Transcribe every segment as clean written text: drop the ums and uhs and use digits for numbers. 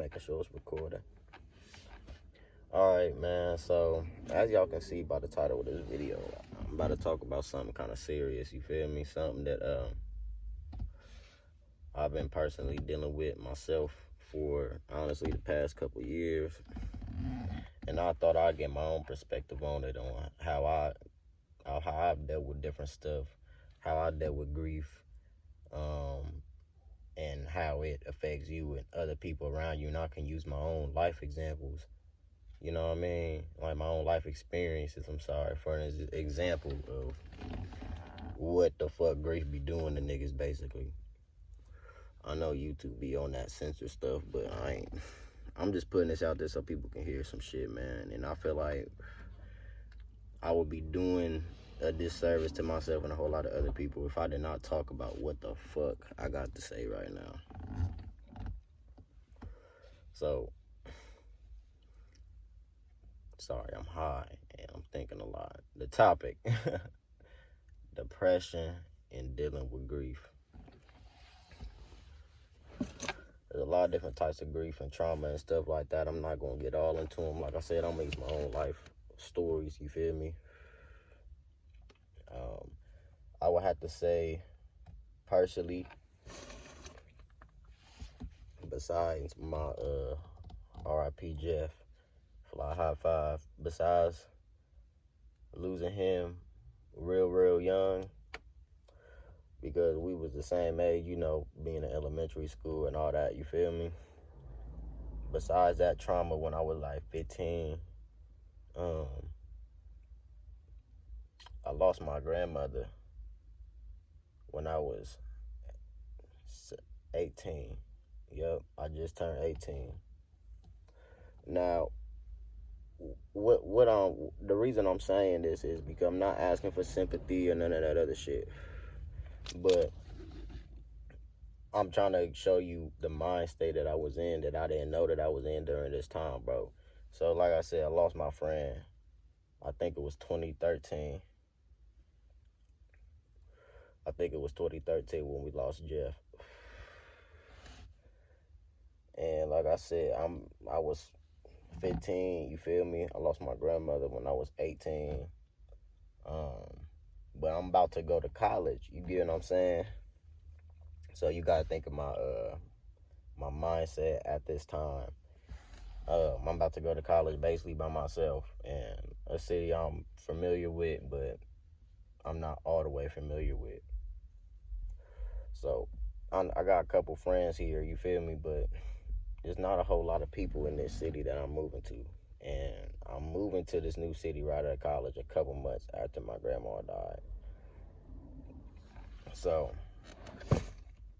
making sure it's recording. Alright, man, so as y'all can see by the title of this video, I'm about to talk about something kind of serious, you feel me? Something that I've been personally dealing with myself for, honestly, the past couple years. And I thought I'd get my own perspective on it, on how I've dealt with different stuff, how I dealt with grief, and how it affects you and other people around you. And I can use my own life examples, you know what I mean? Like my own life experiences, for an example of what the fuck grief be doing to niggas, basically. I know YouTube be on that censor stuff, but I'm just putting this out there so people can hear some shit, man. And I feel like I would be doing a disservice to myself and a whole lot of other people if I did not talk about what the fuck I got to say right now. So, sorry, I'm high and I'm thinking a lot. The topic, depression and dealing with grief. There's a lot of different types of grief and trauma and stuff like that. I'm not going to get all into them. Like I said, I'm making my own life stories, you feel me? I would have to say, partially, besides my R.I.P. Jeff, fly high five, besides losing him real young, because we was the same age, you know, being in elementary school and all that, you feel me? Besides that trauma when I was like 15, I lost my grandmother when I was 18. Yep, I just turned 18. Now, the reason I'm saying this is because I'm not asking for sympathy or none of that other shit. But I'm trying to show you the mind state that I was in that I didn't know that I was in during this time, bro. So, like I said, I lost my friend. I think it was 2013. I think it was 2013 when we lost Jeff. And like I said, I was 15, you feel me? I lost my grandmother when I was 18. But I'm about to go to college, you get what I'm saying? So you gotta think of my mindset at this time. I'm about to go to college basically by myself in a city I'm familiar with, but I'm not all the way familiar with. So I got a couple friends here, you feel me? But there's not a whole lot of people in this city that I'm moving to. And I'm moving to this new city right out of college a couple months after my grandma died. So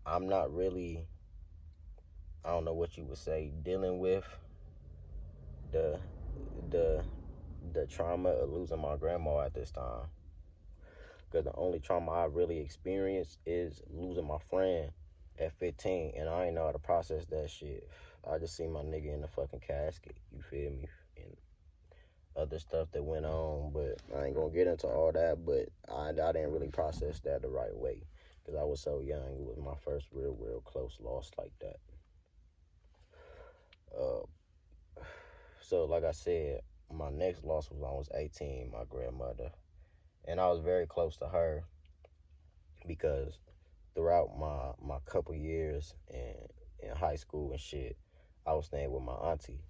I'm not really, I don't know what you would say, dealing with the trauma of losing my grandma at this time. Because the only trauma I really experienced is losing my friend at 15, and I ain't know how to process that shit. I just seen my nigga in the fucking casket, you feel me? And other stuff that went on, but I ain't gonna get into all that, but I didn't really process that the right way, because I was so young. It was my first real close loss like that. So like I said, my next loss was when I was 18, my grandmother. And I was very close to her because throughout my couple years in high school and shit, I was staying with my auntie.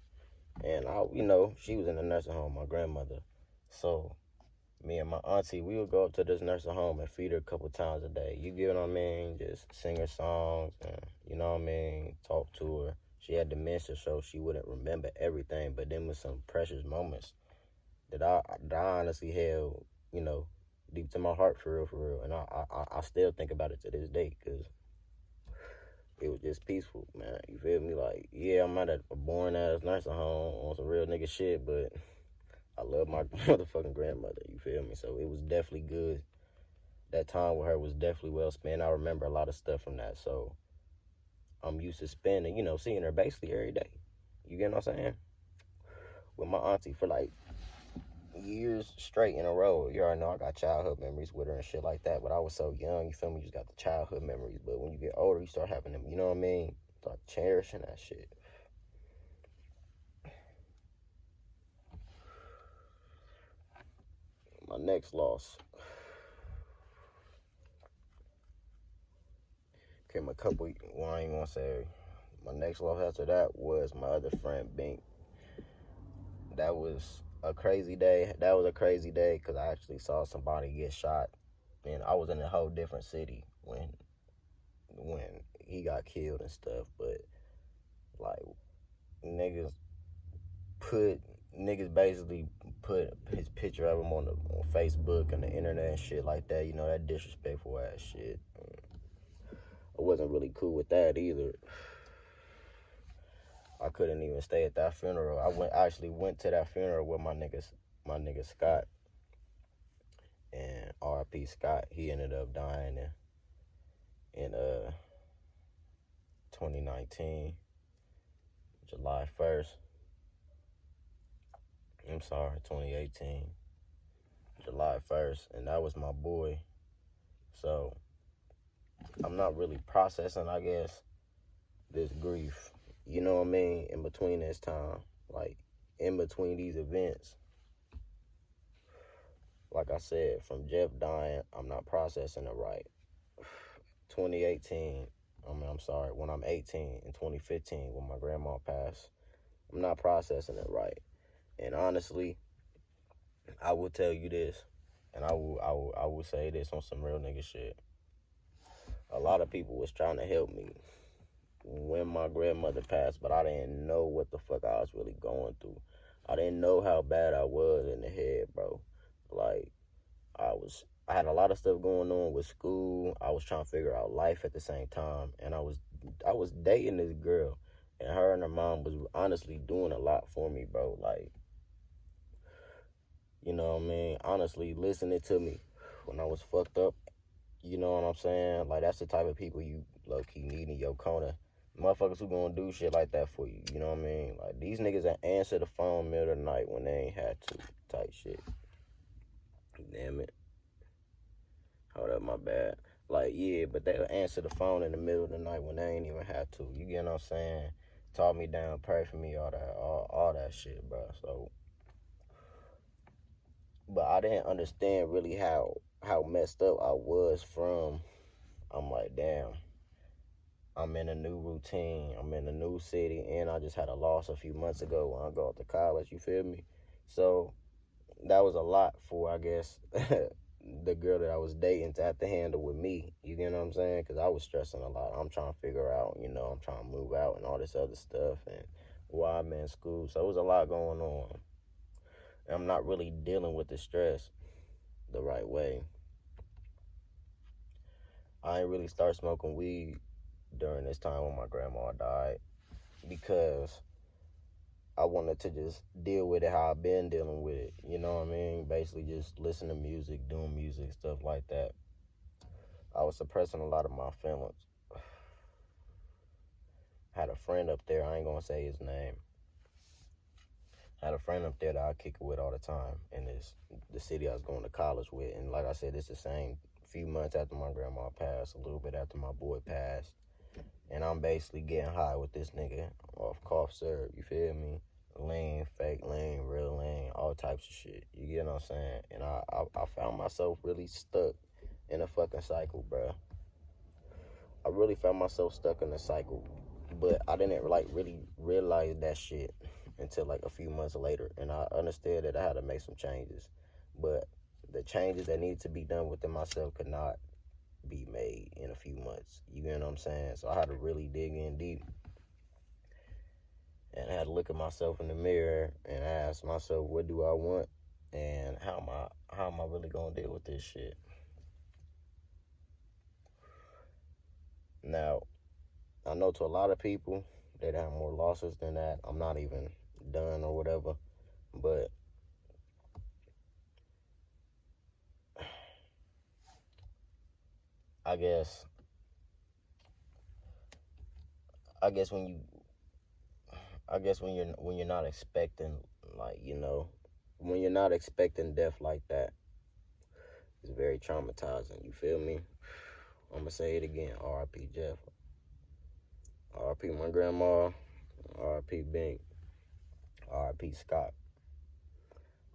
And she was in a nursing home, my grandmother. So me and my auntie, we would go up to this nursing home and feed her a couple times a day. You get what I mean? Just sing her songs and, you know what I mean, talk to her. She had dementia, so she wouldn't remember everything, but then with some precious moments that I honestly held, deep to my heart, for real. And I still think about it to this day, because it was just peaceful, man. You feel me? Like, yeah, I'm at a boring-ass nursing home on some real nigga shit, but I love my motherfucking grandmother, you feel me? So it was definitely good. That time with her was definitely well spent. I remember a lot of stuff from that, so I'm used to spending, seeing her basically every day. You get what I'm saying? With my auntie for like years straight in a row. You already know I got childhood memories with her and shit like that, but I was so young, you feel me? You just got the childhood memories, but when you get older, you start having them, you know what I mean? Start cherishing that shit. my next loss came a couple. Well, I ain't gonna say my next loss after that was my other friend Bink. That was a crazy day. That was a crazy day because I actually saw somebody get shot, and I was in a whole different city when he got killed and stuff. But like niggas put niggas basically put his picture of him on Facebook and the internet and shit like that. You know, that disrespectful ass shit. I wasn't really cool with that either. I couldn't even stay at that funeral. I actually went to that funeral with my nigga Scott. And R.I.P. Scott, he ended up dying in 2019, July 1st. I'm sorry, 2018, July 1st, and that was my boy. So I'm not really processing, I guess, this grief. You know what I mean? In between this time, like in between these events, like I said, from Jeff dying, I'm not processing it right. 2018, I'm sorry, when I'm 18, in 2015, when my grandma passed, I'm not processing it right. And honestly, I will tell you this, and I will say this on some real nigga shit. A lot of people was trying to help me when my grandmother passed, but I didn't know what the fuck I was really going through. I didn't know how bad I was in the head, bro. Like, I had a lot of stuff going on with school. I was trying to figure out life at the same time, and I was dating this girl, and her and her mom was honestly doing a lot for me, bro. Like, you know what I mean? Honestly, listening to me when I was fucked up, you know what I'm saying? Like, that's the type of people you low-key need in your corner. Motherfuckers who gonna do shit like that for you, you know what I mean? Like, these niggas that answer the phone middle of the night when they ain't had to, type shit. Damn it. Hold up, my bad. Like, yeah, but they'll answer the phone in the middle of the night when they ain't even have to. You get what I'm saying? Talk me down, pray for me, all that shit, bro. So, but I didn't understand really how messed up I was from. I'm like, damn, I'm in a new routine. I'm in a new city, and I just had a loss a few months ago when I go to college. You feel me? So that was a lot for, I guess, the girl that I was dating to have to handle with me. You get what I'm saying? Because I was stressing a lot. I'm trying to figure out, you know, I'm trying to move out and all this other stuff, and while I'm in school. So it was a lot going on. And I'm not really dealing with the stress the right way. I ain't really start smoking weed during this time when my grandma died because I wanted to just deal with it how I've been dealing with it. You know what I mean? Basically just listen to music, doing music, stuff like that. I was suppressing a lot of my feelings. Had a friend up there, I ain't gonna say his name. Had a friend up there that I kick it with all the time in the city I was going to college with. And like I said, it's the same few months after my grandma passed, a little bit after my boy passed. And I'm basically getting high with this nigga off cough syrup, you feel me? Lean, fake lean, real lean, all types of shit. You get what I'm saying? And I found myself really stuck in a fucking cycle, bro. I really found myself stuck in a cycle, but I didn't like really realize that shit until like a few months later, and I understood that I had to make some changes, but the changes that need to be done within myself could not be made in a few months. You get what I'm saying? So I had to really dig in deep, and I had to look at myself in the mirror and ask myself, what do I want, and how am I really gonna deal with this shit? Now, I know to a lot of people that have more losses than that. I'm not even done or whatever, but I guess when you when you're not expecting, like, you know, when you're not expecting death like that, it's very traumatizing. You feel me? I'm gonna say it again. R.I.P. Jeff. R.I.P. my grandma. R.I.P. Bink. R.I.P. Scott.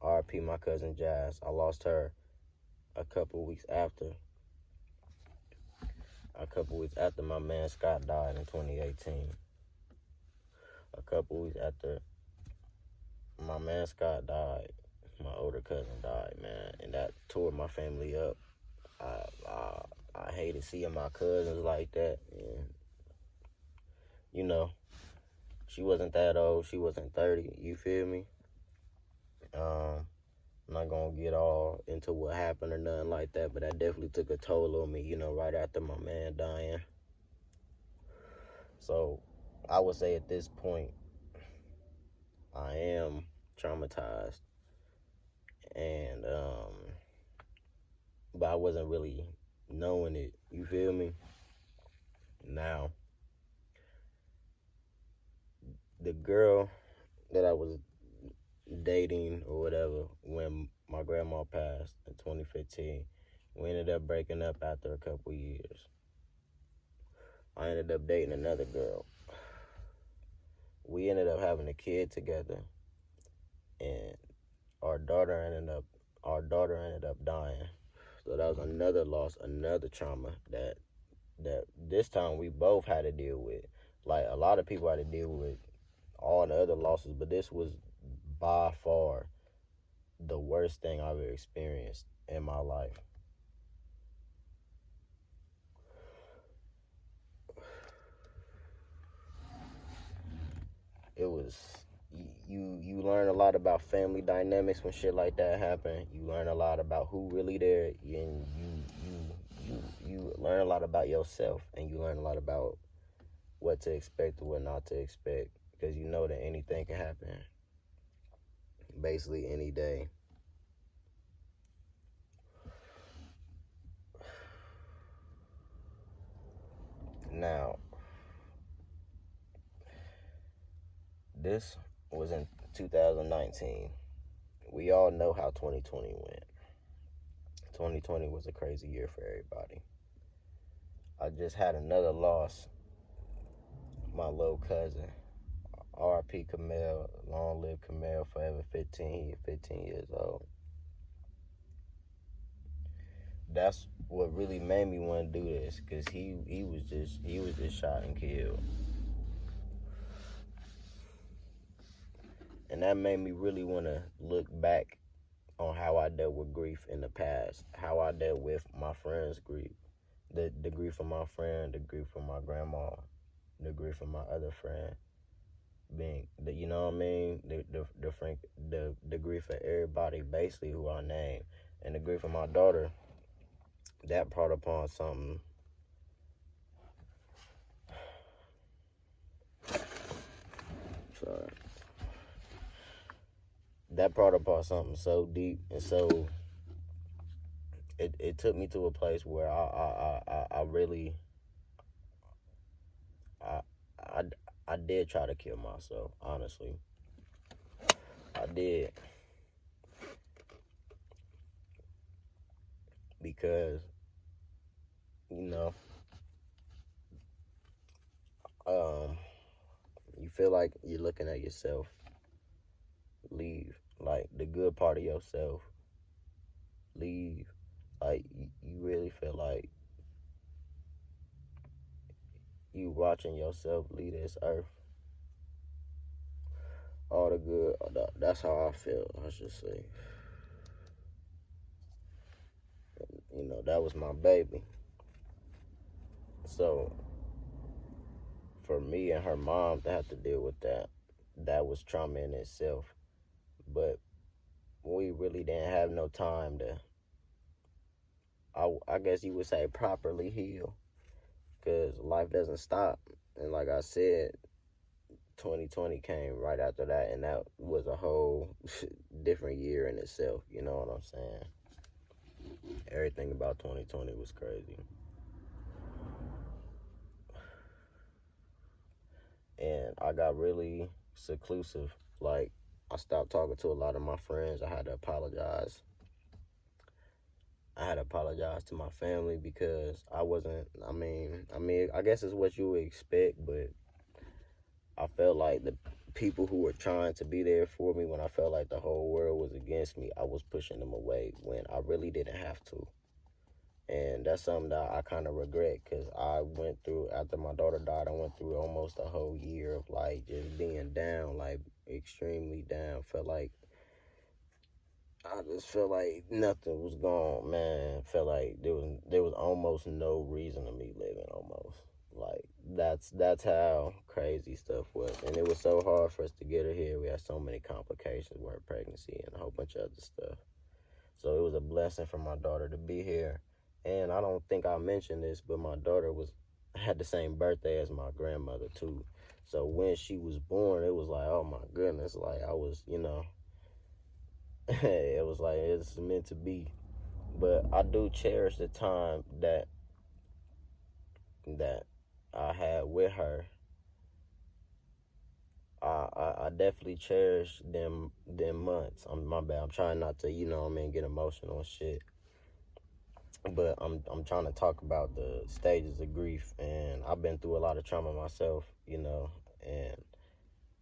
RP my cousin Jazz. I lost her a couple weeks after. My man Scott died in 2018. A couple weeks after my man Scott died, my older cousin died, man, and that tore my family up. I hated seeing my cousins like that, and you know, she wasn't that old. She wasn't 30. You feel me? I'm not gonna get all into what happened or nothing like that, but that definitely took a toll on me. Right after my man dying. So I would say at this point, I am traumatized, and but I wasn't really knowing it. You feel me? Now, the girl that I was dating or whatever when my grandma passed in 2015, we ended up breaking up after a couple years. I ended up dating another girl. We ended up having a kid together, and our daughter ended up dying. So that was another loss, another trauma that this time we both had to deal with. Like, a lot of people had to deal with all the other losses, but this was by far the worst thing I've ever experienced in my life. It was, you learn a lot about family dynamics when shit like that happen. You learn a lot about who really there, and you learn a lot about yourself, and you learn a lot about what to expect or what not to expect, because you know that anything can happen basically any day. Now, this was in 2019. We all know how 2020 went. 2020 was a crazy year for everybody. I just had another loss. My little cousin, R.P. Kamel, long live Kamel, forever 15 years old. That's what really made me want to do this, because he was just shot and killed. And that made me really want to look back on how I dealt with grief in the past, how I dealt with my friend's grief, the grief of my friend, the grief of my grandma, the grief of my other friend, being the, you know what I mean, the grief of everybody basically who I named, and the grief of my daughter. That brought upon something. Sorry. That brought upon something so deep, and so it took me to a place where I really I did try to kill myself. Honestly, I did, because you feel like you're looking at yourself leave, like the good part of yourself leave. Like, you really feel like you watching yourself leave this earth. All the good, that's how I feel, I should say. That was my baby. So for me and her mom to have to deal with that was trauma in itself. But we really didn't have no time to, I guess you would say, properly heal, because life doesn't stop. And like I said, 2020 came right after that, and that was a whole different year in itself. You know what I'm saying? Everything about 2020 was crazy. And I got really seclusive. Like, I stopped talking to a lot of my friends. I had to apologize. To my family, because I wasn't, I guess it's what you would expect, but I felt like the people who were trying to be there for me when I felt like the whole world was against me, I was pushing them away when I really didn't have to. And that's something that I kind of regret, because I went through, after my daughter died, I went through almost a whole year of like just being down, like extremely down. I just felt like nothing was gone, man. Felt like there was almost no reason to me living, almost. Like that's how crazy stuff was. And it was so hard for us to get her here. We had so many complications with her pregnancy and a whole bunch of other stuff. So it was a blessing for my daughter to be here. And I don't think I mentioned this, but my daughter had the same birthday as my grandmother too. So when she was born, it was like, oh my goodness, like I was, it was like it's meant to be. But I do cherish the time that I had with her. I definitely cherish them months. My bad. I'm trying not to, get emotional and shit. But I'm trying to talk about the stages of grief, and I've been through a lot of trauma myself, and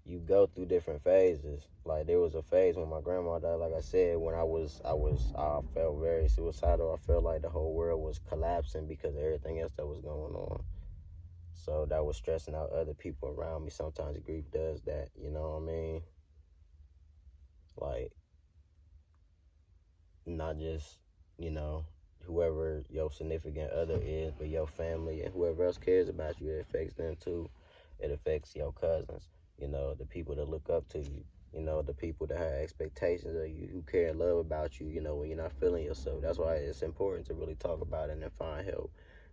you go through different phases. Like there was a phase when my grandma died, like I said, when I felt very suicidal. I felt like the whole world was collapsing because of everything else that was going on. So that was stressing out other people around me. Sometimes grief does that, you know what I mean? Like not just, you know, whoever your significant other is, but your family and whoever else cares about you, it affects them too. It affects your cousins, the people that look up to you, the people that have expectations of you, who care and love about you, when you're not feeling yourself. That's why it's important to really talk about it and find help.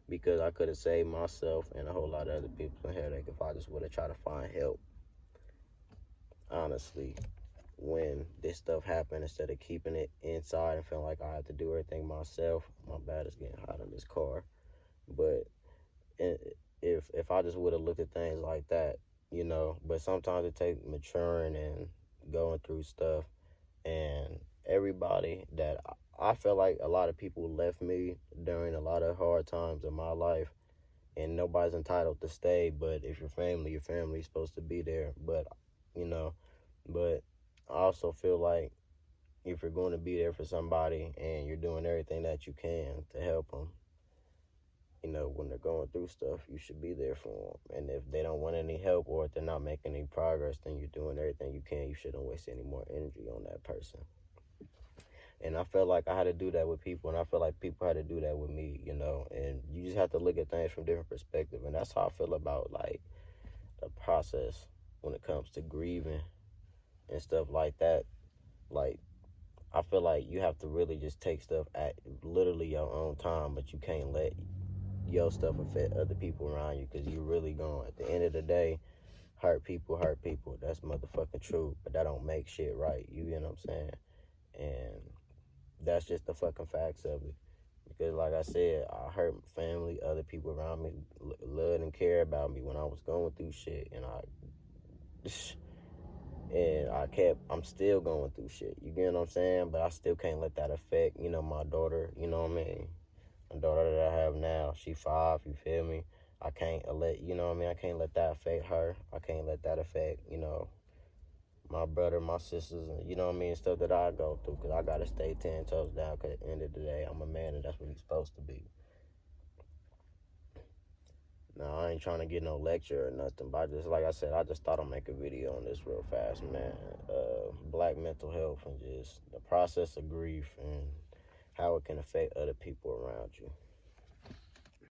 Because I could have saved myself and a whole lot of other people a headache if I just would have tried to find help, honestly, when this stuff happened, instead of keeping it inside and feeling like I had to do everything myself. My bad, is getting hot in this car. But if I just would have looked at things like that, but sometimes it takes maturing and going through stuff. And everybody that I feel like a lot of people left me during a lot of hard times in my life, and nobody's entitled to stay. But if your family is supposed to be there. But you know but I also feel like if you're going to be there for somebody and you're doing everything that you can to help them, when they're going through stuff, you should be there for them. And if they don't want any help, or if they're not making any progress, then you're doing everything you can. You shouldn't waste any more energy on that person. And I felt like I had to do that with people, and I feel like people had to do that with me, and you just have to look at things from different perspectives. And that's how I feel about, like, the process when it comes to grieving and stuff like that. Like, I feel like you have to really just take stuff at literally your own time, but you can't let your stuff affect other people around you, because you're really going, at the end of the day, hurt people. That's motherfucking true, but that don't make shit right. You know what I'm saying? And that's just the fucking facts of it. Because like I said, I hurt family, other people around me loved and cared about me when I was going through shit, and I'm still going through shit. You get what I'm saying? But I still can't let that affect, my daughter. You know what I mean? My daughter that I have now, she 5. You feel me? I can't let, I can't let that affect her. I can't let that affect, my brother, my sisters, and stuff that I go through, because I gotta stay 10 toes down, because at the end of the day, I'm a man, and that's what he's supposed to be. Now, I ain't trying to get no lecture or nothing, but like I said, I just thought I'd make a video on this real fast, man. Black mental health, and just the process of grief and how it can affect other people around you.